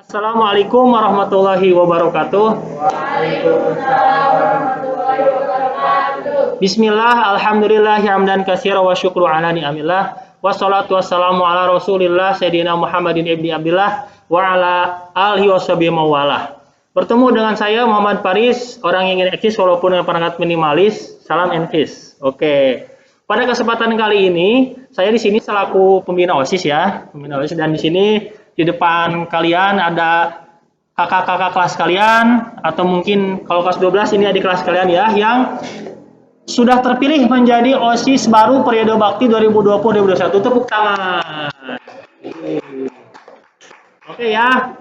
Assalamualaikum warahmatullahi wabarakatuh. Waalaikumsalam warahmatullahi wabarakatuh. Bismillah, alhamdulillah, hamdan katsira wa syukru ala ni'amillah. Wassalatu wassalamu ala Rasulillah Sayyidina Muhammadin ibni Abdillah wa ala alihi washabihi mawalah. Bertemu dengan saya Muhammad Faris, orang yang ingin eksis walaupun dengan perangkat minimalis. Salam enfis. Oke. Pada kesempatan kali ini, saya di sini selaku pembina OSIS ya, pembina OSIS, dan di sini di depan kalian ada kakak-kakak kelas kalian, atau mungkin kalau kelas 12 ini adik kelas kalian ya, yang sudah terpilih menjadi OSIS baru periode bakti 2020-2021. Tepuk tangan. Oke ya,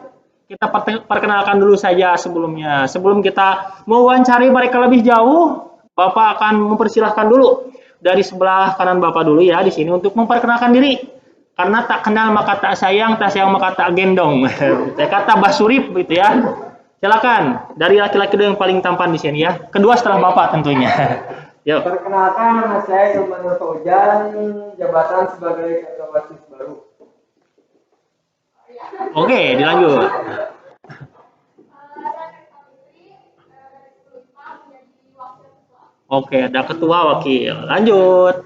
kita perkenalkan dulu saja sebelumnya. Sebelum kita mewawancari mereka lebih jauh, Bapak akan mempersilahkan dulu dari sebelah kanan Bapak dulu ya di sini untuk memperkenalkan diri. Karena tak kenal maka tak sayang maka tak gendong. Saya kata basurip gitu ya. Silakan dari laki-laki yang paling tampan di sini ya. Kedua setelah Bapak tentunya. Yuk. Perkenalkan, nama saya Ilman Nur Faujan, jabatan sebagai ketua OSIS baru. Oke, dilanjut. Oke, ada ketua wakil. Lanjut.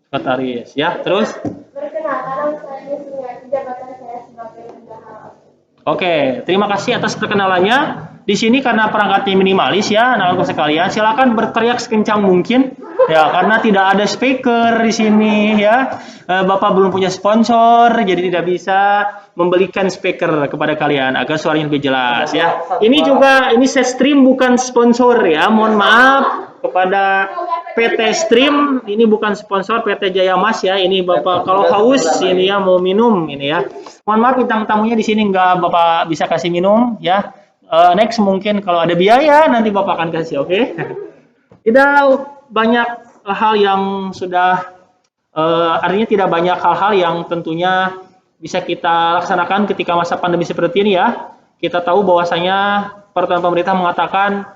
Sekretaris ya, terus? Perkenalkan, saya Suryati, jabatan saya sebagai bendahara. Oke, terima kasih atas perkenalannya. Di sini karena perangkatnya minimalis ya, anak-anak sekalian, silakan berteriak sekencang mungkin ya, karena tidak ada speaker di sini ya. Bapak belum punya sponsor, jadi tidak bisa membelikan speaker kepada kalian agar suaranya lebih jelas ya. Ini set stream bukan sponsor ya, mohon maaf kepada PT Stream, ini bukan sponsor PT Jaya Mas ya. Ini Bapak kalau haus ini ya mau minum ini ya. Mohon maaf bintang tamunya di sini nggak Bapak bisa kasih minum ya. Next mungkin kalau ada biaya nanti Bapak akan kasih, oke? Tidak banyak hal yang sudah artinya tidak banyak hal-hal yang tentunya bisa kita laksanakan ketika masa pandemi seperti ini ya. Kita tahu bahwasanya peraturan pemerintah mengatakan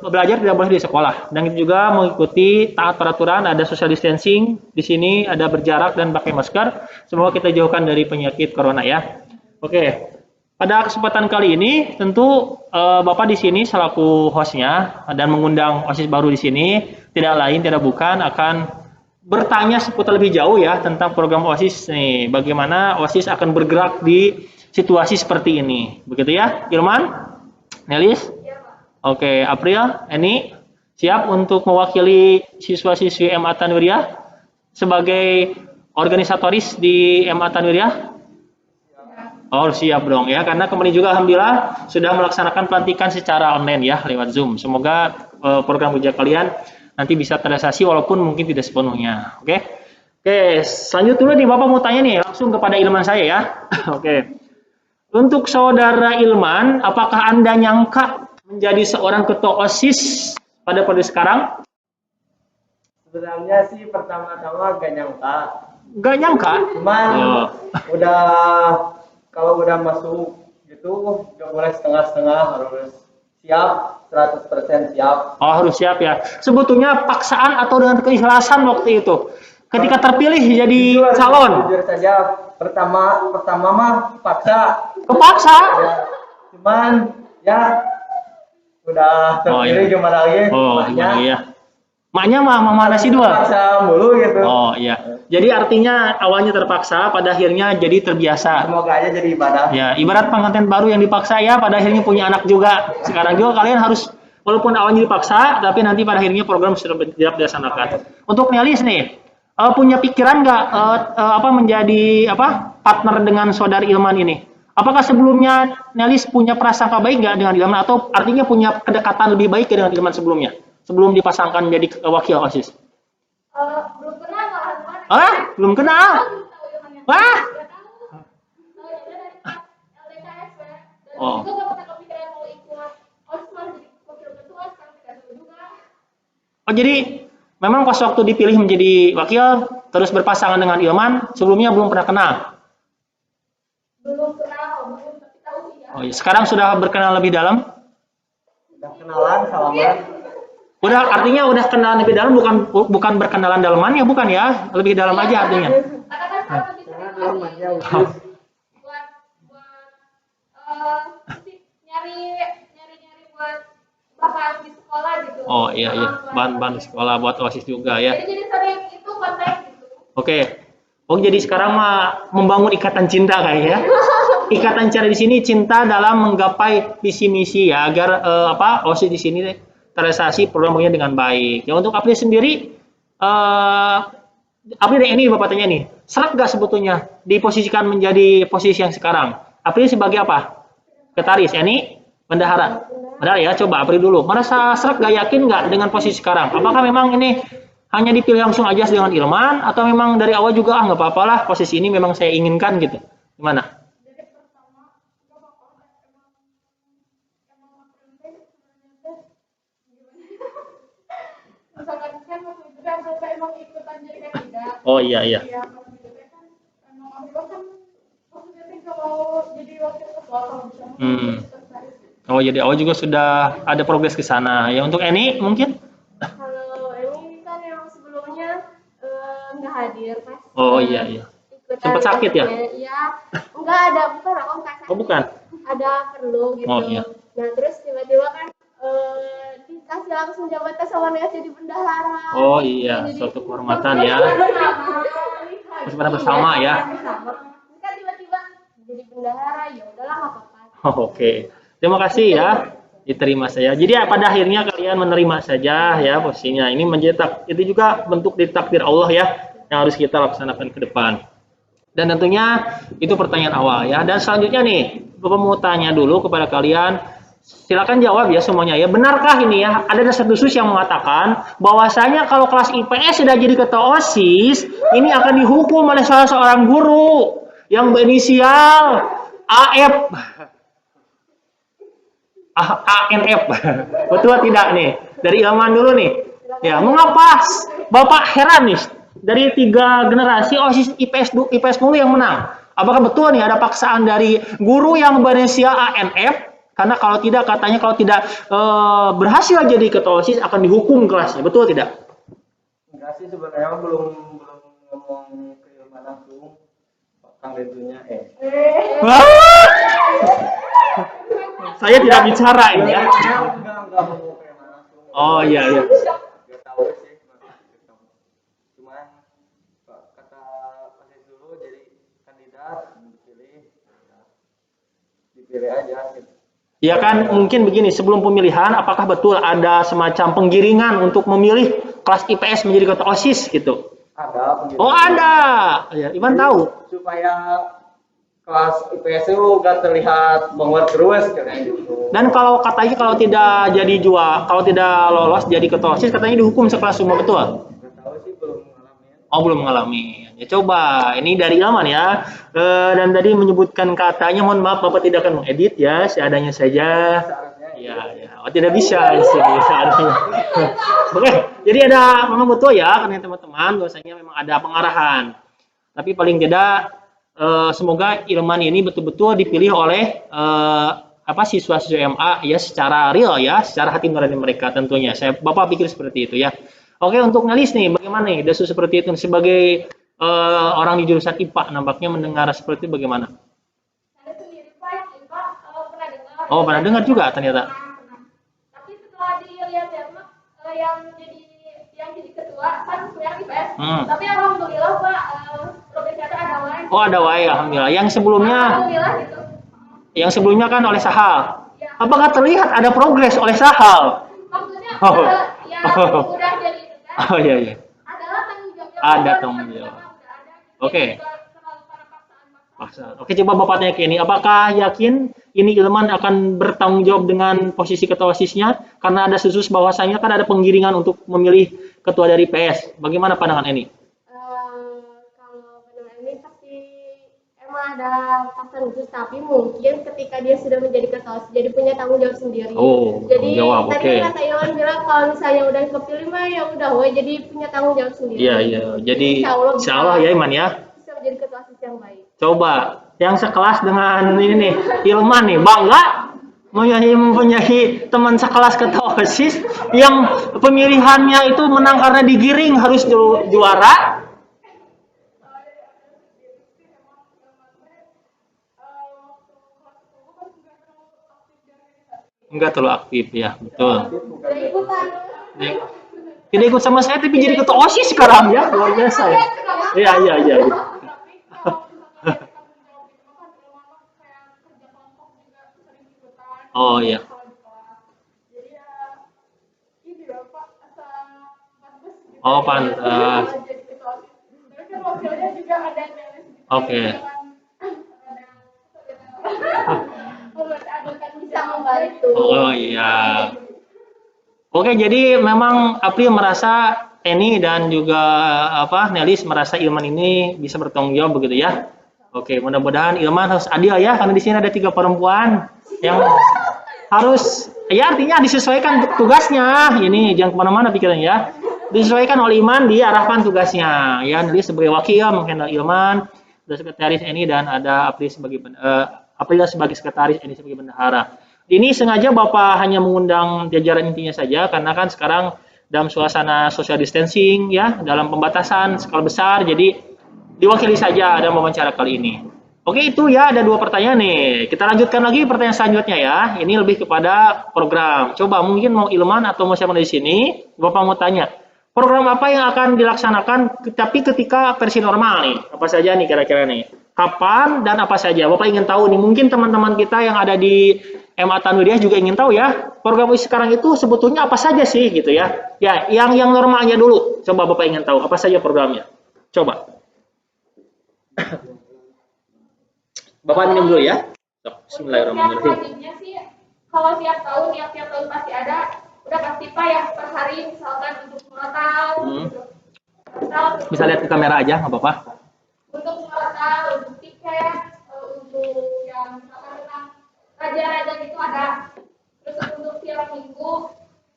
belajar tidak boleh di sekolah, dan itu juga mengikuti taat peraturan, ada social distancing di sini, ada berjarak dan pakai masker. Semoga kita jauhkan dari penyakit corona ya. Oke, pada kesempatan kali ini tentu Bapak di sini selaku hostnya dan mengundang OSIS baru di sini, tidak lain tidak bukan akan bertanya seputar lebih jauh ya tentang program OSIS nih, bagaimana OSIS akan bergerak di situasi seperti ini, begitu ya, Ilman, Nelis? Oke, April, Eni, siap untuk mewakili siswa-siswi MA Tanwiriyah sebagai organisatoris di MA Tanwiriyah? Oh, siap dong ya, karena kemarin juga Alhamdulillah sudah melaksanakan pelantikan secara online ya, lewat Zoom. Semoga program kerja kalian nanti bisa terrealisasi walaupun mungkin tidak sepenuhnya. Oke, selanjutnya dulu nih Bapak mau tanya nih, langsung kepada Ilman saya ya. Oke, untuk saudara Ilman, apakah Anda nyangka menjadi seorang ketua OSIS pada periode sekarang? Sebenarnya sih pertama-tama gak nyangka. Gak nyangka? Cuman kalau udah masuk gitu, gak boleh setengah-setengah, harus siap, 100% siap. Oh, harus siap ya. Sebetulnya paksaan atau dengan keikhlasan waktu itu? Ketika terpilih jadi calon? Jujur saja, pertama mah paksa. Kepaksa? Ya, cuman ya udah terpilih gimana lagi? Iya. Maknya mah mana sih dua? Paksa mulu gitu. Oh iya. Jadi artinya awalnya terpaksa, pada akhirnya jadi terbiasa. Semoga aja jadi ibadah. Ya, ibarat pengantin baru yang dipaksa ya, pada akhirnya punya anak juga. Sekarang juga kalian harus, walaupun awalnya dipaksa, tapi nanti pada akhirnya program sudah dilaksanakan. Untuk Nelis nih, punya pikiran nggak menjadi partner dengan saudari Ilman ini? Apakah sebelumnya Nelis punya prasangka baik nggak dengan Ilman, atau artinya punya kedekatan lebih baik dengan Ilman sebelumnya, sebelum dipasangkan menjadi wakil OSIS? Belum kenal malahan. Belum kenal? Wah? Oh. Oh, jadi memang pas waktu dipilih menjadi wakil terus berpasangan dengan Ilman, sebelumnya belum pernah kenal? Belum kenal, belum tahu ya. Oh, iya. Sekarang sudah berkenal lebih dalam? Udah kenalan, salaman. Udah artinya udah kenalan lebih dalam, bukan berkenalan dalamannya, bukan ya? Lebih dalam aja artinya. Karena kan selalu bisa Dalamannya dipakai udah. buat nyari buat bahan di sekolah gitu. Oh iya iya, bahan-bahan sekolah buat OSIS juga ya. Jadi sering itu kontak gitu. Oke. Oh jadi sekarang mah membangun ikatan cinta kayak ya. Ikatan cinta di sini cinta dalam menggapai visi misi ya agar OSIS di sini terrealisasi programnya dengan baik. Ya untuk April sendiri April ini Bapak tanya nih, serak gak sebetulnya diposisikan menjadi posisi yang sekarang? April sebagai apa? Sekretaris, ya ini bendahara. Bendahara ya, coba April dulu. Merasa serak gak, yakin gak dengan posisi sekarang? Apakah memang ini hanya dipilih langsung aja dengan Ilman atau memang dari awal juga nggak apa-apa lah posisi ini memang saya inginkan gitu? Gimana? Dari pertama gak apa-apa emang misalkan kan waktu itu kan saya emang ikutan jadi kandidat. Oh iya iya. Iya, waktu itu kan emang aku kan maksudnya sih kalau jadi wakil ketua kalau bisa sekretaris. Oh jadi awal juga sudah ada progres ke sana. Ya untuk Eni mungkin? Kalau ini kan yang sebelumnya nggak hadir pas. Oh iya iya. Ikutan Sempat sakit ya? Iya, nggak ada bukan aku nggak sakit. Oh bukan. Ada perlu gitu. Oh, iya. Nah terus tiba-tiba kan dikasih langsung jabatan sama Nes jadi bendahara. Oh iya, Jadi, suatu kehormatan ya. Bersama bersama ya. Bersama. Kan tiba-tiba jadi bendahara, ya udahlah nggak apa-apa. Oh, oke. Terima kasih ya. Diterima saya. Jadi ya, pada akhirnya kalian menerima saja ya posisinya. Ini menjadi itu juga bentuk dari takdir Allah ya yang harus kita laksanakan ke depan. Dan tentunya itu pertanyaan awal ya. Dan selanjutnya nih, Bapak mau tanya dulu kepada kalian. Silakan jawab ya semuanya ya. Benarkah ini ya? Ada desas-desus yang mengatakan bahwasanya kalau kelas IPS sudah jadi ketua OSIS, ini akan dihukum oleh salah seorang guru yang berinisial AF. ANF. Betul tidak nih? Dari Ilman dulu nih. Ya, mengapa Bapak heran nih? Dari 3 generasi OSIS IPS mulu yang menang. Apakah betul nih ada paksaan dari guru yang berinisial ANF? Karena kalau tidak katanya kalau tidak berhasil jadi ketua OSIS akan dihukum kelasnya. Betul tidak? Enggak sih sebenarnya belum ngomong ke Ilman langsung. Kang Rentunya Saya tidak bicara ini ya. Enggak mau ke Ilman langsung. Oh iya iya. Enggak tahu sih. Cuman kata OSIS dulu jadi kandidat dipilih aja gitu. Ya kan mungkin begini, sebelum pemilihan apakah betul ada semacam penggiringan untuk memilih kelas IPS menjadi ketua OSIS gitu? Ada pendidikan. Oh ada. Ya, Iman tahu. Supaya kelas IPS itu gak terlihat banget terus kayak gitu. Dan kalau katanya kalau tidak jadi kalau tidak lolos jadi ketua OSIS katanya dihukum sekelas semua, betul? Gak tahu sih belum ngalamin. Oh belum mengalami. Ya coba, ini dari Ilman ya. Dan tadi menyebutkan katanya, mohon maaf Bapak tidak akan mengedit ya, seadanya saja. Seharusnya Iya, ya. Oh, tidak bisa di sini seadanya. Oke, jadi memang betul ya, karena teman-teman bahwasanya memang ada pengarahan. Tapi paling tidak semoga Ilman ini betul-betul dipilih oleh siswa-siswa MA ya secara real ya, secara hati nurani mereka tentunya. Bapak pikir seperti itu ya. Oke, untuk Nelis nih, bagaimana nih desus seperti itu sebagai orang di jurusan IPA nampaknya mendengar seperti itu bagaimana? Saya sendiri Pak yang IPA pernah dengar. Oh, pernah dengar juga ternyata. Pernah. Tapi setelah dilihat ya Mak, yang jadi ketua kan yang IPS. Tapi alhamdulillah Pak progresnya ada wae. Oh, ada wae alhamdulillah. Yang Alhamdulillah gitu. sebelumnya kan oleh Sahal. Ya. Apakah terlihat ada progres oleh Sahal? Maksudnya Oh. yang udah jadi itu kan. Oh iya iya. Adalah tanggung jawabnya. Ada tanggung jawab. Oke. Oke, coba Bapak tanya ke ini. Apakah yakin ini Ilman akan bertanggung jawab dengan posisi ketua OSIS-nya? Karena ada susus bahwasanya kan ada penggiringan untuk memilih ketua dari PS. Bagaimana pandangan ini? Kalau pandangan ini pasti emang ada paksaan khusus, tapi mungkin ketika dia sudah menjadi ketua OSIS, jadi punya tanggung jawab sendiri. Oh, jadi tanggung jawab, tadi oke. kata Ilman bilang kalau misalnya udah kepilih mah ya udah, woy, jadi punya tanggung jawab sendiri. Iya, iya. Jadi insya Allah ya Iman ya. Bisa menjadi ketua OSIS yang baik. Coba yang sekelas dengan ini nih, Ilman nih, bangga mempunyai teman sekelas ketua OSIS yang pemilihannya itu menang karena digiring harus juara. Enggak terlalu aktif ya, betul. Tidak ikut sama saya tapi jadi ketua OSIS sekarang ya, luar biasa ya. Iya, iya, iya. Iya. Oh iya. Oh pantas. Oke. Bisa membantu. Oh iya. Oke, jadi memang April merasa Eni dan juga Nelis merasa Ilman ini bisa bertanggung jawab begitu ya. Oke, mudah-mudahan Ilman harus adil ya karena di sini ada 3 perempuan yang harus ya artinya disesuaikan tugasnya. Ini jangan kemana-mana pikirannya ya. Disesuaikan oleh Ilman, diarahkan tugasnya. Ya, Nelis sebagai wakil menghandle Ilman, ada sekretaris Eni dan ada April sebagai sekretaris, Eni sebagai bendahara. Ini sengaja Bapak hanya mengundang jajaran intinya saja karena kan sekarang dalam suasana social distancing ya, dalam pembatasan skala besar, jadi diwakili saja dalam wawancara kali ini. Oke, itu ya ada 2 pertanyaan nih. Kita lanjutkan lagi pertanyaan selanjutnya ya. Ini lebih kepada program. Coba mungkin mau Ilman atau mau siapa di sini, Bapak mau tanya. Program apa yang akan dilaksanakan tapi ketika versi normal nih? Apa saja nih kira-kira nih? Kapan dan apa saja? Bapak ingin tahu nih, mungkin teman-teman kita yang ada di MA Tanwidiah juga ingin tahu ya, program sekarang itu sebetulnya apa saja sih gitu ya. Ya, yang normalnya dulu. Coba Bapak ingin tahu apa saja programnya. Coba. Bapak minum dulu ya. Bismillahirrahmanirrahim. Selanjutnya sih, kalau tiap tahun pasti ada, udah pasti Pak ya per hari misalkan untuk murotal, gitu. Bisa lihat ke kamera aja, nggak apa-apa. Untuk murotal, untuk tiket, untuk yang misalkan tentang raja-raja gitu ada. Terus untuk tiap minggu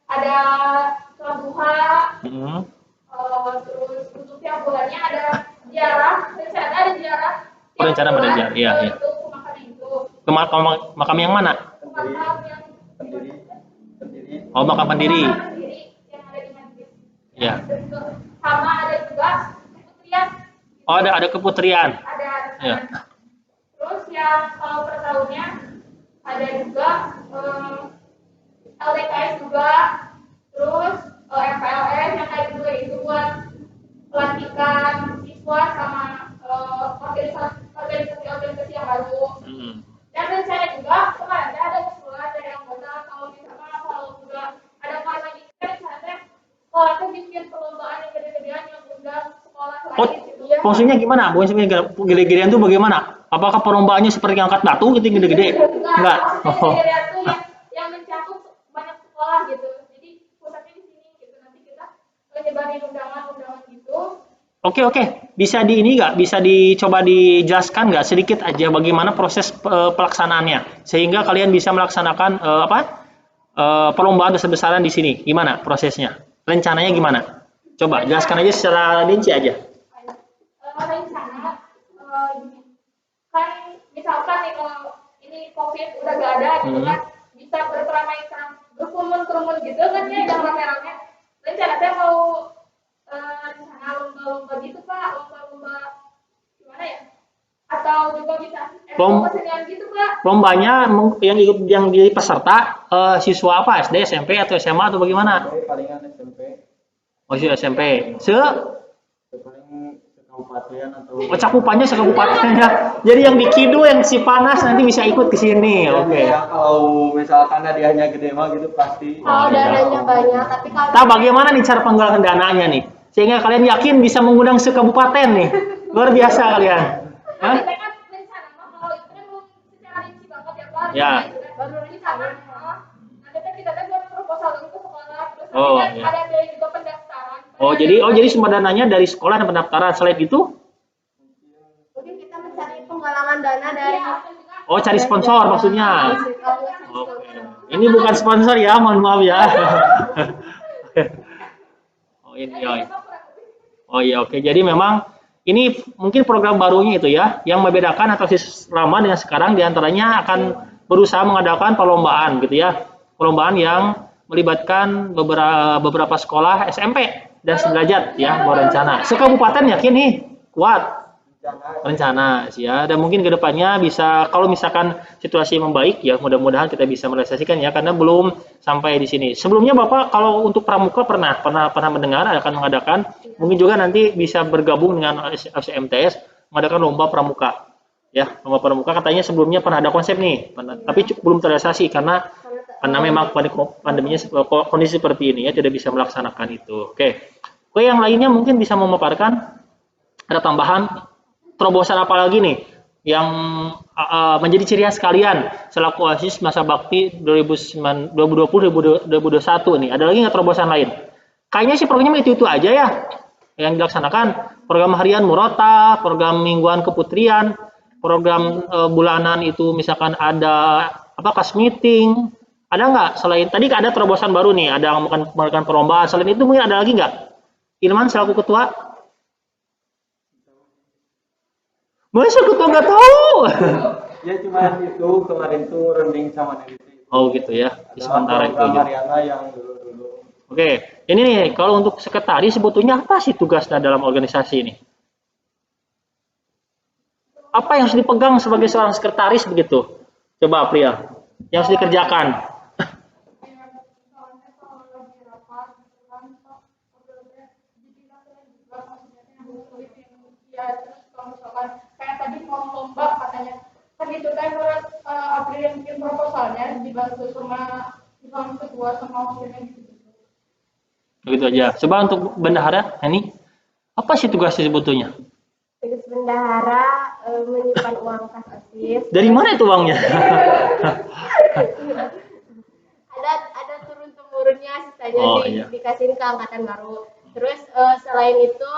ada sholat duha. Terus untuk tiap bulannya ada ziarah, rencana ada ziarah. Rencana ada ziarah, iya, iya. Untuk makam itu. Ke makam yang mana? Makam yang Pendiri. Oh, makam pendiri. Makam pendiri yang ada di masjid. Ya. Sama ada juga keputrian. Oh, ada keputrian. Ada. Ya. Terus yang kalau per tahunnya ada juga LDKS juga, terus MPLS yang kayak juga itu buat pelantikan siswa sama organisasi yang baru. Dan rencana juga kemarin ada usulan dari anggota kalau misalkan kalau udah ada kelas lagi kan rencana sekolah tuh bikin perlombaan yang gede-gedean yang undang sekolah Oh, lain gitu ya. maksudnya gimana? Bukan gede-gedean itu bagaimana? Apakah perlombaannya seperti angkat batu gitu gede-gede? Enggak. Oh. Gede-gedean tuh yang mencakup banyak sekolah gitu. Jadi pusatnya di sini gitu. Nanti kita menyebarin undangan-undangan gitu. Oke. Bisa bisa dicoba dijelaskan nggak sedikit aja bagaimana proses pelaksanaannya sehingga kalian bisa melaksanakan perlombaan besar-besaran di sini. Gimana prosesnya? Rencananya gimana? Coba jelaskan aja secara rinci aja. Rencana kan misalkan nih kalau ini COVID udah gak ada gitu kan bisa berkeramaian berkerumun gitu kan ya yang rame-rame. Rencana saya mau rencana lomba-lomba gitu Pak, lomba-lomba gimana ya? Atau juga bisa kesenian gitu Pak. Lombanya yang jadi peserta siswa apa? SD, SMP atau SMA atau bagaimana? Palingan SMP. Oh, SMP. Paling kabupaten atau Cakupannya sekabupatennya. Jadi yang di Kidul yang Cipanas nanti bisa ikut ke sini. Oke. Ya, kalau misalkan hadiahnya gede mah gitu pasti. Kalau dananya banyak, tapi kalau Nah, bagaimana nih cara penggalangan dananya nih? Sehingga kalian yakin bisa mengundang sekabupaten nih. Luar biasa kalian. Hah? kita kan rencana mah kalau itu kan belum secara rinci banget ya Pak. Ya. Baru rencana. Nanti kan kita kan buat proposal dulu ke sekolah. Terus Oh, nanti kan ya. ada dari juga pendaftaran. jadi sumber dananya dari sekolah dan pendaftaran. Selain itu, Mungkin kita mencari penggalangan dana dari cari sponsor maksudnya. Oke. Ini bukan sponsor ya, mohon maaf ya. Oh ini ya. Oh iya, oke. Jadi memang ini mungkin program barunya itu ya, yang membedakan atau lama dengan sekarang diantaranya akan berusaha mengadakan perlombaan gitu ya. Perlombaan yang melibatkan beberapa sekolah SMP dan sederajat ya, berencana. Sekabupaten yakin nih kuat rencana sih ya, dan mungkin kedepannya bisa kalau misalkan situasi membaik ya mudah-mudahan kita bisa merealisasikan ya, karena belum sampai di sini. Sebelumnya Bapak kalau untuk pramuka pernah mendengar akan mengadakan, mungkin juga nanti bisa bergabung dengan FCMTS mengadakan lomba pramuka ya. Lomba pramuka katanya sebelumnya pernah ada konsep nih, tapi belum terrealisasi karena memang pandeminya kondisi seperti ini ya, tidak bisa melaksanakan itu. Oke, yang lainnya mungkin bisa memaparkan ada tambahan terobosan apa lagi nih yang menjadi ciri khas kalian selaku OSIS masa bakti 2020-2021 nih? Ada lagi nggak terobosan lain? Kayaknya sih programnya itu aja ya yang dilaksanakan. Program harian Murota, program mingguan keputrian, program bulanan itu misalkan ada kas meeting. Ada nggak selain tadi ada terobosan baru nih? Ada melakukan perlombaan. Selain itu mungkin ada lagi nggak? Ilman selaku ketua. Masa ketua nggak tahu? Ya cuma itu kemarin tuh rending sama Neliti. Oh gitu ya. Di sementara itu aja. Mariana yang dulu. Oke, ini nih kalau untuk sekretaris sebetulnya apa sih tugasnya dalam organisasi ini? Apa yang harus dipegang sebagai seorang sekretaris begitu? Coba April, yang harus dikerjakan. Kayak tadi mau lomba katanya kan itu kan harus April yang bikin proposalnya dibantu sama ketua sama wakilnya gitu. Begitu aja. Coba untuk bendahara ini apa sih tugasnya sebetulnya? Tugas bendahara menyimpan uang kas OSIS. Dari mana itu uangnya? ada turun temurunnya, sisanya iya. dikasihin ke angkatan baru. Terus selain itu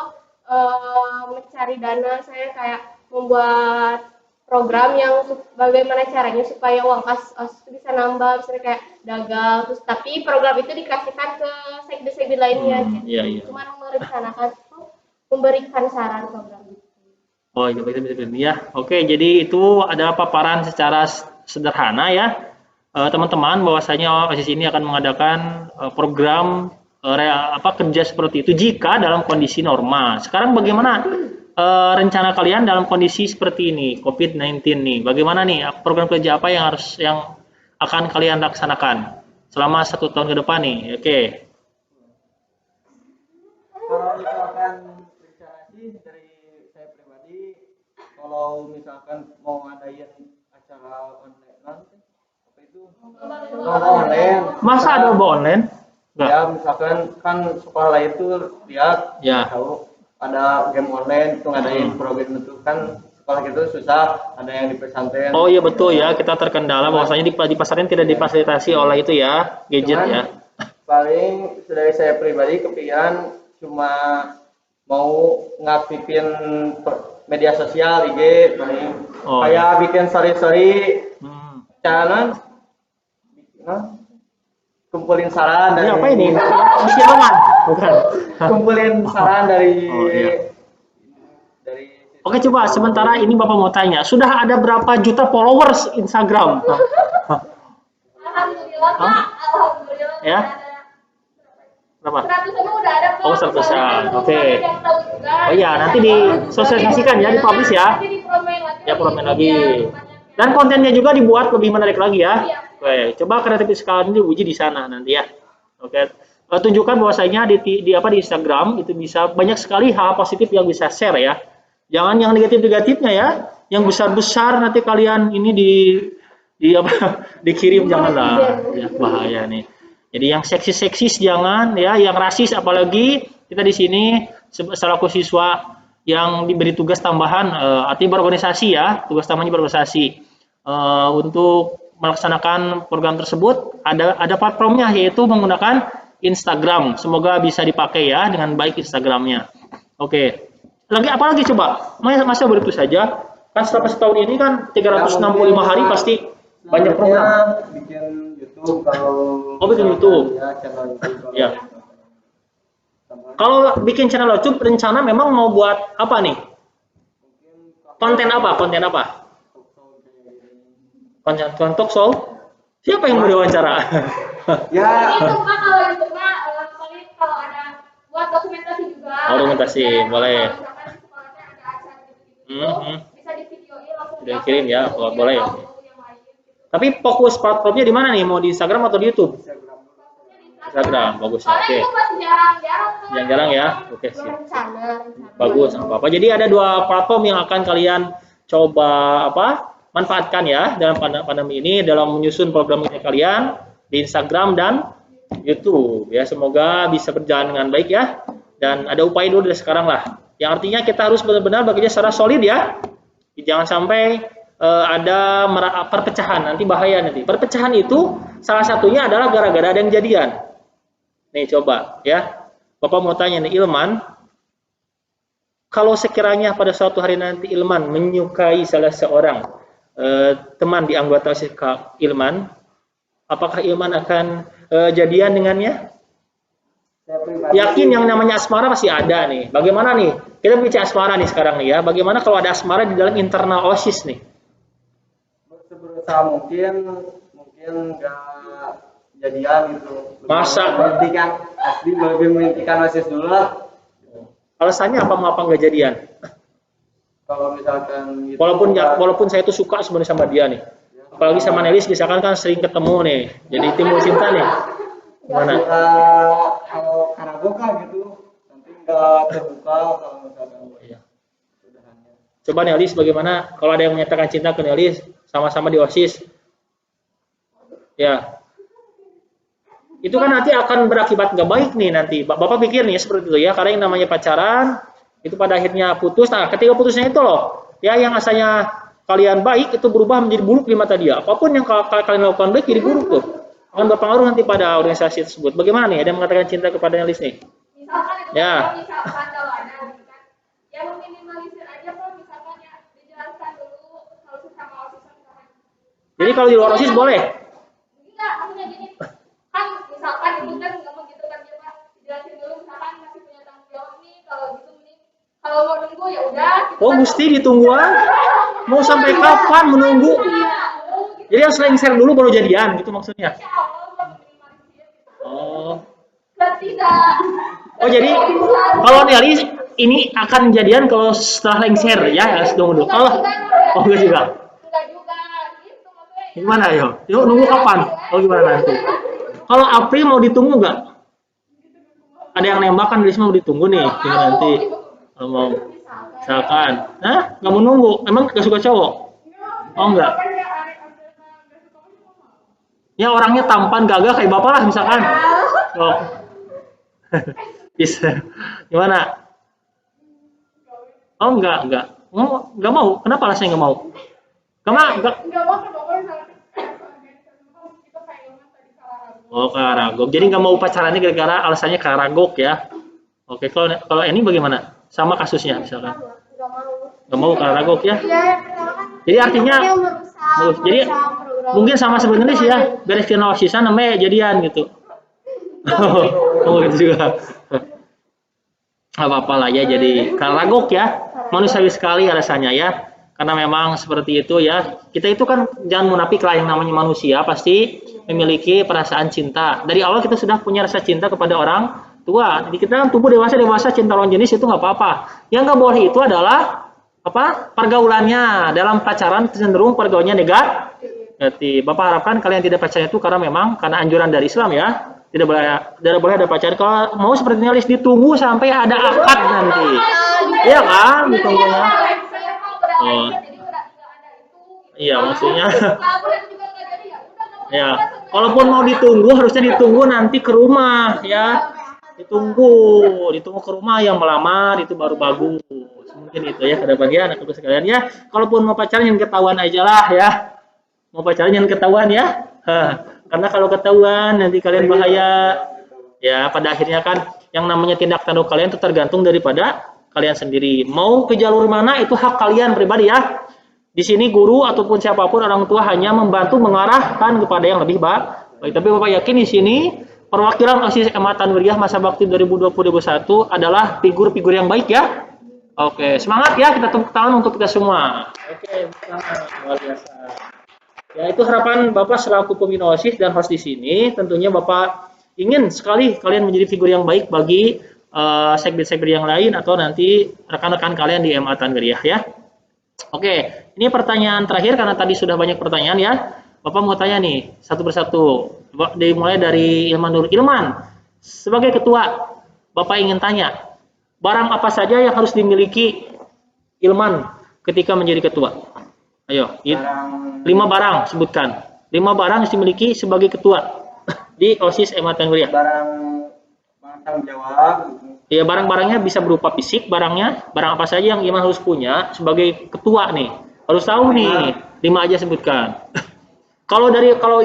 mencari dana, saya kayak membuat program yang bagaimana caranya supaya uang kas OSIS bisa nambah, misalnya kayak dagang, terus tapi program itu dikasihkan ke sekde-sekde lainnya. Iya. Cuma merencanakan memberikan saran program itu. Oh iya, bisa ya. Oke, jadi itu adalah paparan secara sederhana ya, teman-teman, bahwasanya OSIS ini akan mengadakan program kerja seperti itu jika dalam kondisi normal. Sekarang bagaimana rencana kalian dalam kondisi seperti ini, COVID-19 nih? Bagaimana nih program kerja apa yang akan kalian laksanakan selama 1 tahun ke depan nih? Oke. Kalau misalkan rencana sih dari saya pribadi, kalau misalkan mau ngadain acara online nanti apa itu online. Masa ada lomba online? Enggak. Ya misalkan kan sekolah lain tuh lihat Ya. tahu ada game online itu ngadain program itu kan sekolah gitu susah, ada yang di pesantren. Oh iya betul ya, kita terkendala bahwasanya di pesantren tidak difasilitasi oleh itu ya, gadget Cuman, ya. Paling dari saya pribadi kepikiran cuma mau ngaktifin media sosial IG paling kayak bikin story channel kumpulin saran dari apa ini? Bikin roman? Bukan. kumpulin saran dari Oke, coba sementara ini Bapak mau tanya, sudah ada berapa juta followers Instagram? Alhamdulillah Pak, alhamdulillah. Ya? Berapa? 100-an udah ada Pak. Oh, 100-an. Oke. Yang tahu juga. Oh iya, nanti disosialisasikan ya, dipublish ya. Nanti dipromoin lagi. Ya, promen lagi. Dan kontennya juga dibuat lebih menarik lagi ya. Iya. Oke, coba kreativitas kalian diuji di sana nanti ya. Oke. Tunjukkan bahwasanya di Instagram itu bisa banyak sekali hal positif yang bisa share ya. Jangan yang negatif-negatifnya ya. Yang besar-besar nanti kalian ini dikirim janganlah. Ya, bahaya nih. Jadi yang seksis-seksis jangan ya, yang rasis apalagi. Kita di sini selaku siswa yang diberi tugas tambahan artinya berorganisasi ya, tugas tambahannya berorganisasi. Untuk melaksanakan program tersebut ada platformnya, yaitu menggunakan Instagram. Semoga bisa dipakai ya dengan baik Instagramnya. Oke. Apa lagi coba? Masa begitu saja? Kan selama setahun ini kan 365 hari pasti banyak program. Bikin YouTube kalau bikin YouTube. Ya, channel YouTube. Ya. Kalau bikin channel YouTube rencana memang mau buat apa nih? Konten apa? Contoh Sol. Siapa yang mau diwawancara? Ya, Itu mah kalau itu mah paling kalau ada buat dokumentasi juga. Oh, dokumentasi, Misalnya boleh. Kalau misalkan di sekolahnya ada acara gitu, bisa di videoin langsung Kirim ya, di-upload boleh ya. audio yang lain gitu. Tapi fokus platformnya di mana nih? Mau di Instagram atau di YouTube? Instagram, bagus. Soalnya Oke. itu masih jarang-jarang. Jarang-jarang ya. Oke, sip. Rencana. Bagus, nggak apa-apa. Jadi ada dua platform yang akan kalian coba manfaatkan ya dalam pandemi ini dalam menyusun program kerja kalian di Instagram dan YouTube ya. Semoga bisa berjalan dengan baik ya. Dan ada upaya dulu dari sekarang lah. Yang artinya kita harus benar-benar bekerja secara solid ya. Jangan sampai ada perpecahan, nanti bahaya nanti. Perpecahan itu salah satunya adalah gara-gara ada yang jadian. Nih coba ya. Bapak mau tanya nih Ilman, kalau sekiranya pada suatu hari nanti Ilman menyukai salah seorang teman di anggota OSIS Ilman, apakah Ilman akan jadian dengannya? saya pribadi Yakin yang namanya asmara pasti ada nih. Bagaimana nih? Kita bicara asmara nih sekarang nih ya. Bagaimana kalau ada asmara di dalam internal OSIS nih? berusaha mungkin nggak jadian gitu. Masa? Lebih menghentikan OSIS dulu lah. Alasannya apa mengapa nggak jadian? Kalau misalkan gitu, Walaupun saya tuh suka sebenarnya sama dia nih. Apalagi sama Nelis misalkan kan sering ketemu nih. Jadi timbul cinta nih. Gimana? kalau karaboka gitu nanti nggak terbuka kalau misalkan Iya. udahannya. Coba Nelis bagaimana kalau ada yang menyatakan cinta ke Nelis sama-sama di OSIS? Ya. Itu kan nanti akan berakibat nggak baik nih nanti. Bapak pikir nih seperti itu ya. Karena yang namanya pacaran itu pada akhirnya putus. Nah, ketika putusnya itu loh, ya yang asalnya kalian baik itu berubah menjadi buruk di mata dia. Apapun yang kalian lakukan baik jadi buruk tuh. Akan berpengaruh nanti pada organisasi tersebut. Bagaimana nih? Ada yang mengatakan cinta kepada Nelis nih? Misalkan itu Ya. misalkan kalau ada gitu kan, ya meminimalisir aja kok misalkan ya dijelaskan dulu kalau sesama OSIS misalkan. Jadi kalau di luar OSIS boleh? Enggak, maksudnya gini, kan misalkan itu kan ngomong gitu kan dia Pak, dijelasin dulu misalkan masih punya tanggung jawab nih kalau gitu nih. Kalau mau nunggu ya udah. Gitu Oh, kan. mesti ditungguan? Mau sampai kapan menunggu? Jadi harus lengser dulu baru jadian gitu maksudnya? Insya Allah mau meminimalisir gitu. Oh. Dan tidak. Oh jadi kalau Nelis ini akan jadian kalau setelah lengser ya harus tunggu dulu. Kalau enggak juga. Enggak juga gitu maksudnya. Gimana yo? Yuk nunggu kapan? Oh gimana nanti? Kalau April mau ditunggu nggak? Ada yang nembak kan Nelis mau ditunggu nih. Gimana nanti? Kalau mau misalkan, nggak mau nunggu. Emang nggak suka cowok? Oh enggak. Ya orangnya tampan gagah kayak bapak lah misalkan. Oh. Bisa. Gimana? Oh enggak. Enggak mau. Kenapa alasannya enggak mau? Enggak. Enggak mau kan pokoknya salah kita kayak Ilman tadi salah ragu. Oh, karagok. Jadi nggak mau pacarannya gara-gara alasannya karagok ya. Oke, kalau ini bagaimana? Sama kasusnya misalkan. Nggak mau. Nggak mau karagok ya. Iya, pertama kan Jadi artinya dia berusaha bagus. Jadi program. mungkin sama sebenarnya sih ya. Beres kenal OSIS namanya jadian gitu. Oh, gitu juga. Nggak apa-apa lah ya. Jadi karagok ya. Manusiawi sekali alasannya ya. Karena memang seperti itu ya. Kita itu kan jangan munafik lah, yang namanya manusia pasti memiliki perasaan cinta. Dari awal kita sudah punya rasa cinta kepada orang tua. Jadi kita kan tumbuh dewasa cinta lawan jenis itu nggak apa-apa. Yang nggak boleh itu adalah pergaulannya. Dalam pacaran cenderung pergaulannya negatif. Bapak harapkan kalian tidak pacaran itu karena memang karena anjuran dari Islam ya. Tidak boleh ada pacaran. Kalau mau seperti Nelis ditunggu sampai ada akad nanti. Iya kan ditunggunya. Oh. Iya maksudnya. Ya, walaupun mau ditunggu harusnya ditunggu nanti ke rumah ya. Ditunggu ke rumah yang melamar itu baru bagus. Mungkin itu ya ke depan ya anak-anak sekalian ya. Kalaupun mau pacaran yang ketahuan aja lah ya. Mau pacaran yang ketahuan ya. Karena kalau ketahuan nanti kalian bahaya. Ya, pada akhirnya kan yang namanya tindak tanduk kalian itu tergantung daripada kalian sendiri. Mau ke jalur mana itu hak kalian pribadi ya. Di sini guru ataupun siapapun orang tua hanya membantu mengarahkan kepada yang lebih baik. Tapi Bapak yakin di sini perwakilan OSIS SMA Tanwiriyah masa bakti 2020-2021 adalah figur-figur yang baik ya. Oke, semangat ya, kita tepuk tangan untuk kita semua. Oke, luar biasa. Ya, itu harapan Bapak selaku pembina OSIS dan host di sini. Tentunya Bapak ingin sekali kalian menjadi figur yang baik bagi sekbid-sekbid yang lain atau nanti rekan-rekan kalian di MA Tanggeriah ya. Oke, ini pertanyaan terakhir karena tadi sudah banyak pertanyaan ya. Bapak mau tanya nih satu persatu. Dimulai dari Ilman dulu. Ilman, sebagai ketua, Bapak ingin tanya, barang apa saja yang harus dimiliki Ilman ketika menjadi ketua? Ayo, 5 barang sebutkan. 5 barang yang dimiliki sebagai ketua di OSIS MA Tanggeriah. Barang tanggung jawab. Ya, barang-barangnya bisa berupa fisik, barang apa saja yang Iman harus punya sebagai ketua nih. Harus tahu nih, 5 aja sebutkan. Kalau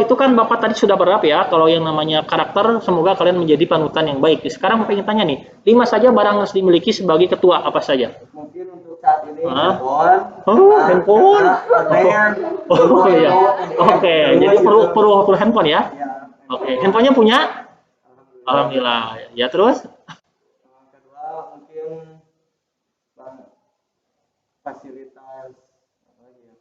itu kan Bapak tadi sudah berapa ya, kalau yang namanya karakter, semoga kalian menjadi panutan yang baik. Sekarang Bapak ingin tanya nih, 5 saja barang yang harus dimiliki sebagai ketua apa saja? Mungkin untuk saat ini handphone. handphone. Oh iya. Oke, jadi perlu handphone ya? Ya. Oke, handphonenya punya? Alhamdulillah. Ya terus? Kedua mungkin fasilitas apa lagi ya?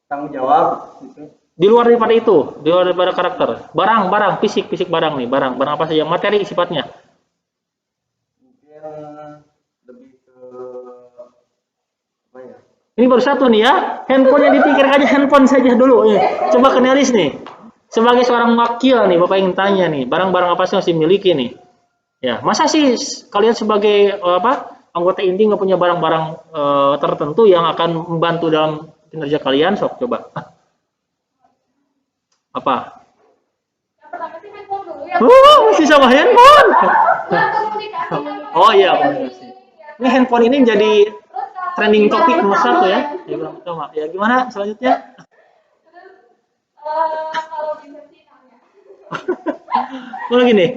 Tanggung jawab gitu. Di luar daripada itu, di luar daripada karakter, barang, fisik barang nih, barang apa saja, materi sifatnya. Mungkin lebih ke apa ya? Ini baru satu nih ya, handphone yang dipikirkan aja handphone saja dulu. Coba ke Nelis nih, sebagai seorang wakil nih, Bapak ingin tanya nih, barang-barang apa sih yang harus dimiliki nih? Ya, masa sih kalian sebagai anggota inti nggak punya barang-barang tertentu yang akan membantu dalam kinerja kalian? Sok coba. Apa? Yang pertama sih handphone dulu ya. Masih sama handphone. Buat komunikasi. Oh iya, komunikasi. Ini handphone ini jadi trending topik nomor 1 ya. Ya, pertama. Ya gimana selanjutnya? Terus kalau bisa sih nanya. Mau lagi nih?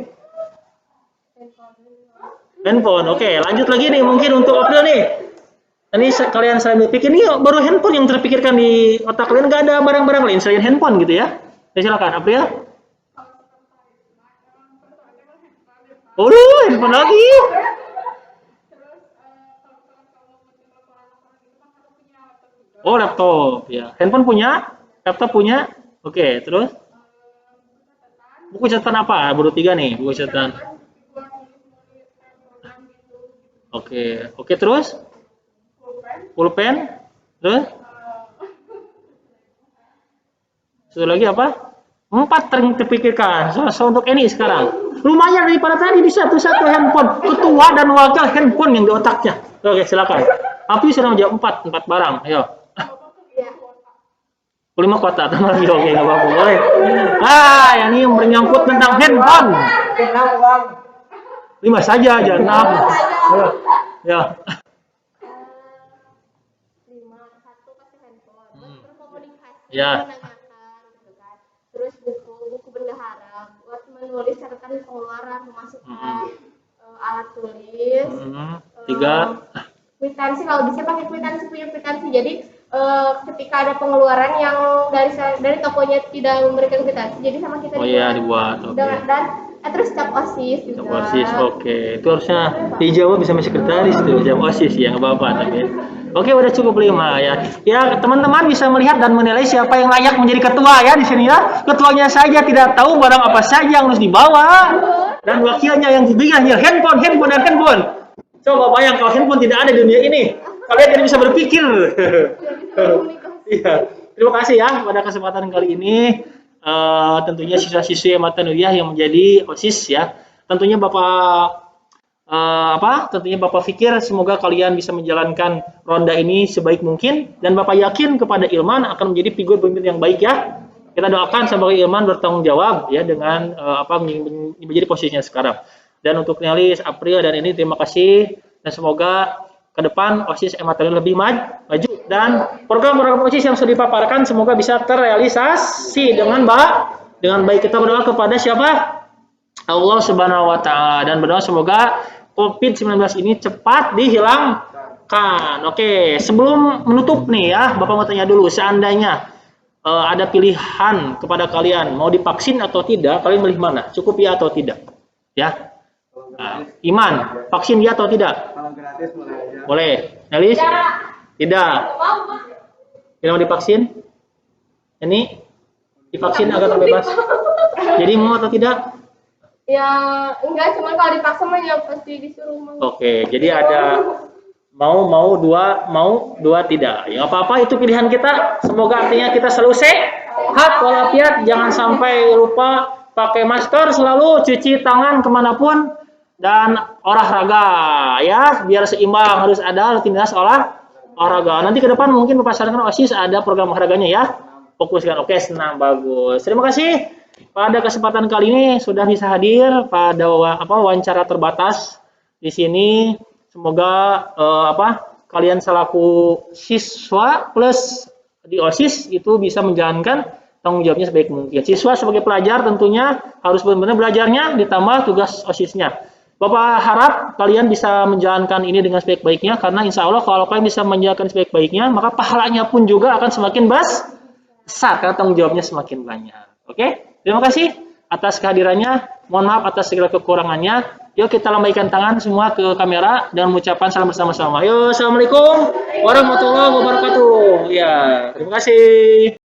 Handphone. Oke, lanjut lagi nih mungkin untuk April nih. Ini kalian sambil pikir nih baru handphone yang terpikirkan di otak kalian, nggak ada barang-barang lain selain handphone gitu ya? Ya silakan April. Oh, handphone lagi. Oh, laptop ya. Handphone punya, laptop punya. Oke, terus? Buku catatan apa? Baru 3 nih, buku catatan. Oke, terus? Pulpen? Terus? Satu lagi apa? 4 terpikirkan. So untuk ini sekarang. Lumayan daripada tadi di satu handphone. Ketua dan wakil handphone yang di otaknya. Oke, silakan. Api sudah menjawab 4 barang. Ayo. 5 kotak teman lagi. Oke, nggak apa-apa. Boleh. Yang ini menyangkut tentang handphone. 5 saja, jangan 6. Ayo. Ya. 1 pasti handphone. Terus komunikasi, Ya. menanyakan gitu kan. Terus buku bendahara buat menulis catatan pengeluaran, memasukkan alat tulis. 3. Kwitansi, kalau bisa pakai punya kwitansi. Jadi ketika ada pengeluaran yang dari tokonya tidak memberikan kwitansi, jadi sama kita Oh iya, dibuat. Oke. dan terus cap OSIS juga. Cap OSIS, oke. Itu harusnya dijawab bisa sekretaris tuh, cap OSIS ya, nggak apa-apa tapi. Oke, udah cukup 5 ya. Ya, teman-teman bisa melihat dan menilai siapa yang layak menjadi ketua ya di sini ya. Ketuanya saja tidak tahu barang apa saja yang harus dibawa dan wakilnya yang dibinganya handphone. Coba bayang kalau handphone tidak ada di dunia ini, kalian tidak bisa berpikir. Iya. Terima kasih ya pada kesempatan kali ini. Tentunya siswa-siswi MA Tanggeriah yang menjadi OSIS ya. Tentunya Tentunya Bapak pikir semoga kalian bisa menjalankan ronda ini sebaik mungkin dan Bapak yakin kepada Ilman akan menjadi figur pemimpin yang baik ya. Kita doakan semoga Ilman bertanggung jawab ya dengan menjadi posisinya sekarang. Dan untuk Nelis, April dan ini terima kasih dan semoga ke depan OSIS MA Tanggeriah lebih maju dan program-program OSIS yang sudah dipaparkan semoga bisa terrealisasi dengan baik. Kita berdoa kepada siapa? Allah Subhanahu wa taala dan berdoa semoga COVID-19 ini cepat dihilangkan. Oke, sebelum menutup nih ya, Bapak mau tanya dulu, seandainya ada pilihan kepada kalian mau divaksin atau tidak, kalian milih mana? Cukup ya atau tidak? Ya. Iman, vaksin ya atau tidak? Kalau gratis boleh aja. Boleh. Nelis? Tidak. Tidak mau divaksin? Ini divaksin agar terbebas. Jadi mau atau tidak? Ya enggak, cuma kalau dipaksa mah ya pasti disuruh mau. Oke, jadi ada mau dua tidak. Ya apa-apa, itu pilihan kita. Semoga artinya kita selalu sehat walafiat, jangan sampai lupa pakai masker, selalu cuci tangan kemanapun, dan olahraga ya, biar seimbang, harus ada rutinitas olahraga. Nanti ke depan mungkin Bapak sarankan OSIS ada program olahraganya ya. Fokuskan, oke, senang, bagus. Terima kasih. Pada kesempatan kali ini sudah bisa hadir pada wawancara terbatas di sini. Semoga kalian selaku siswa plus di OSIS itu bisa menjalankan tanggung jawabnya sebaik mungkin. Siswa sebagai pelajar tentunya harus benar-benar belajarnya ditambah tugas OSIS-nya. Bapak harap kalian bisa menjalankan ini dengan sebaik-baiknya, karena insya Allah kalau kalian bisa menjalankan sebaik-baiknya, maka pahalanya pun juga akan semakin besar karena tanggung jawabnya semakin banyak. Oke? Terima kasih atas kehadirannya. Mohon maaf atas segala kekurangannya. Yuk kita lambaikan tangan semua ke kamera dan mengucapkan salam bersama-sama. Yuk, assalamualaikum warahmatullahi wabarakatuh. Ya, terima kasih.